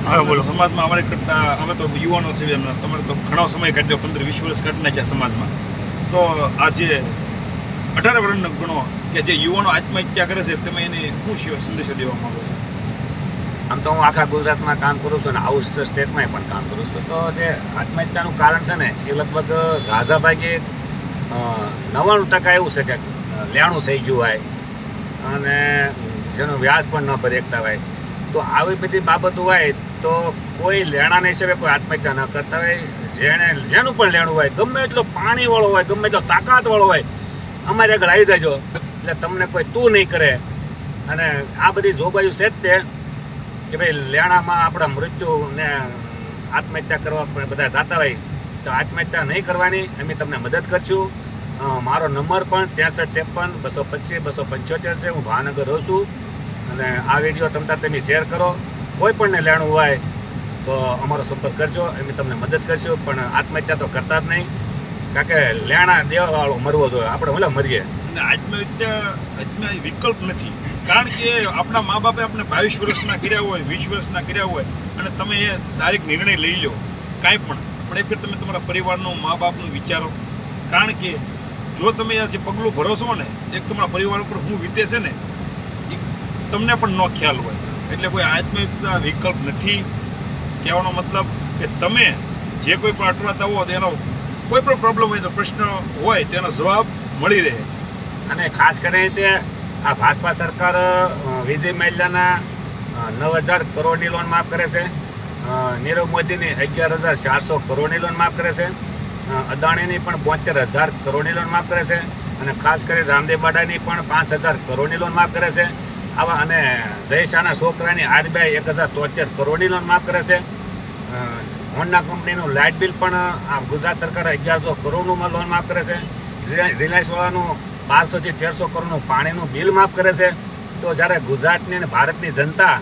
હા બોલો. સમાજમાં અમારે કરતા અમે તો યુવાનો છીએ, એમના તમારે તો ઘણો સમય કાઢ્યો, 15-20 વર્ષ કાઢી નાખ્યા સમાજમાં. તો આજે 18 વર્ષનો ગણો કે જે યુવાનો આત્મહત્યા કરે છે, તમે એને શું સંદેશો દેવા માંગો છો? આમ તો હું આખા ગુજરાતમાં કામ કરું છું અને આઉટ સ્ટેટમાં પણ કામ કરું છું. તો જે આત્મહત્યાનું કારણ છે ને એ લગભગ ઝાઝા ભાગે 99% એવું છે કે લેણું થઈ ગયું હોય અને જેનું વ્યાજ પણ ન ભરી શકતા હોય. તો આવી બધી બાબતો હોય તો કોઈ લેણાના હિસાબે કોઈ આત્મહત્યા ન કરતા હોય. જેનું પણ લેણું હોય, ગમે એટલો પાણીવાળો હોય, ગમે એટલો તાકાતવાળો હોય, અમારે આગળ આવી જજો એટલે તમને કોઈ તું નહીં કરે. અને આ બધી જોગવાઈઓ છે જ તે કે ભાઈ લેણામાં આપણા મૃત્યુને આત્મહત્યા કરવા બધા જતા હોય તો આત્મહત્યા નહીં કરવાની, અમે તમને મદદ કરશું. મારો નંબર પણ 6353-225-275 છે. હું ભાવનગર રહું છું અને આ વિડીયો તમે શેર કરો. કોઈ પણને લેણું હોય તો અમારો સંપર્ક કરજો, અમે તમને મદદ કરશું. પણ આત્મહત્યા તો કરતા જ નહીં, કારણ કે લેણા દેવાવાળો મરવો જોઈએ, આપણે ભલે મરીએ. અને આત્મહત્યા વિકલ્પ નથી, કારણ કે આપણા મા બાપે આપણે 22 વર્ષના કર્યા હોય, 20 વર્ષના કર્યા હોય, અને તમે એ ડાયરેક્ટ નિર્ણય લઈ લો કાંઈ પણ એક ફેર તમે તમારા પરિવારનું, મા બાપનું વિચારો. કારણ કે જો તમે આ જે પગલું ભરો છો ને, એક તમારા પરિવાર ઉપર શું વીતે છે ને એ તમને પણ ન ખ્યાલ હોય. એટલે કોઈ આત્મહત્યા વિકલ્પ નથી. કહેવાનો મતલબ કે તમે જે કોઈ પણ અટવાતા હો તેનો કોઈ પણ પ્રોબ્લેમ હોય, તો પ્રશ્ન હોય તેનો જવાબ મળી રહે. અને ખાસ કરીને તે આ ભાજપા સરકાર વિજય મલ્યાના 9,000 કરોડની લોન માફ કરે છે, નીરવ મોદીની 11,400 કરોડની લોન માફ કરે છે, અદાણીની પણ 72,000 કરોડની લોન માફ કરે છે, અને ખાસ કરી રામદેવ બાડાની પણ 5,000 કરોડની લોન માફ કરે છે. આવા અને જય શાહના છોકરાની RBI 1,073 કરોડની લોન માફ કરે છે. હોન્ડા કંપનીનું લાઇટ બિલ પણ આ ગુજરાત સરકારે 1,100 કરોડનું લોન માફ કરે છે. રિલાયન્સવાળાનું 1200 થી 1300 કરોડનું પાણીનું બિલ માફ કરે છે. તો જ્યારે ગુજરાતની અને ભારતની જનતા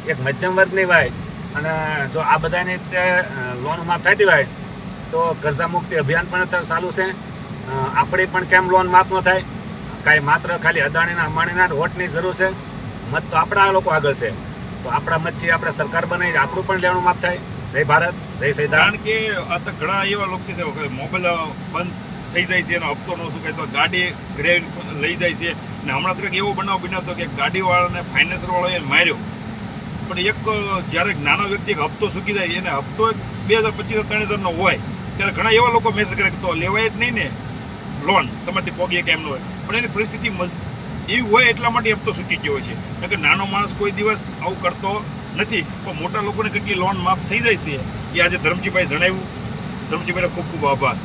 એક મધ્યમ વર્ગની હોય અને જો આ બધાની લોન માફ થતી હોય તો કર્જા મુક્તિ અભિયાન પણ અત્યારે ચાલુ છે. આપણી પણ કેમ લોન માફ ન થાય? કાંઈ માત્ર ખાલી અદાણીના અંબાણીના વોટની જરૂર છે? મત તો આપણા લોકો આગળ છે. તો આપણા મતથી આપણે સરકાર બનાવી, આપણું પણ લેણું માફ થાય. જય ભારત, જય સંવિધાન. કારણ કે આ તો ઘણા એવા લોકો છે કે મોબાઈલ બંધ થઈ જાય છે, એનો હપ્તો ન શું કહે તો ગાડી ઘરે લઈ જાય છે. ને હમણાં તો કંઈક એવો બનાવ બન્યો હતો કે ગાડીવાળાને ફાઇનાન્સરવાળાએ માર્યો. પણ એક જ્યારે નાનો વ્યક્તિ એક હપ્તો ચૂકી જાય, એને હપ્તો 2,000-25,000-3,000 હોય, ત્યારે ઘણા એવા લોકો મેસેજ કરે કે તો લેવાય જ નહીં ને લોન, તમારથી પોગીએ કે એમ ન હોય. પણ એની પરિસ્થિતિ એવી હોય એટલા માટે હપ્તો ચૂકી ગયો હોય છે. કારણ કે નાનો માણસ કોઈ દિવસ આવું કરતો નથી. પણ મોટા લોકોને કેટલી લોન માફ થઈ જાય છે એ આજે ધરમજીભાઈ જણાવ્યું. ધરમજીભાઈને ખૂબ ખૂબ આભાર.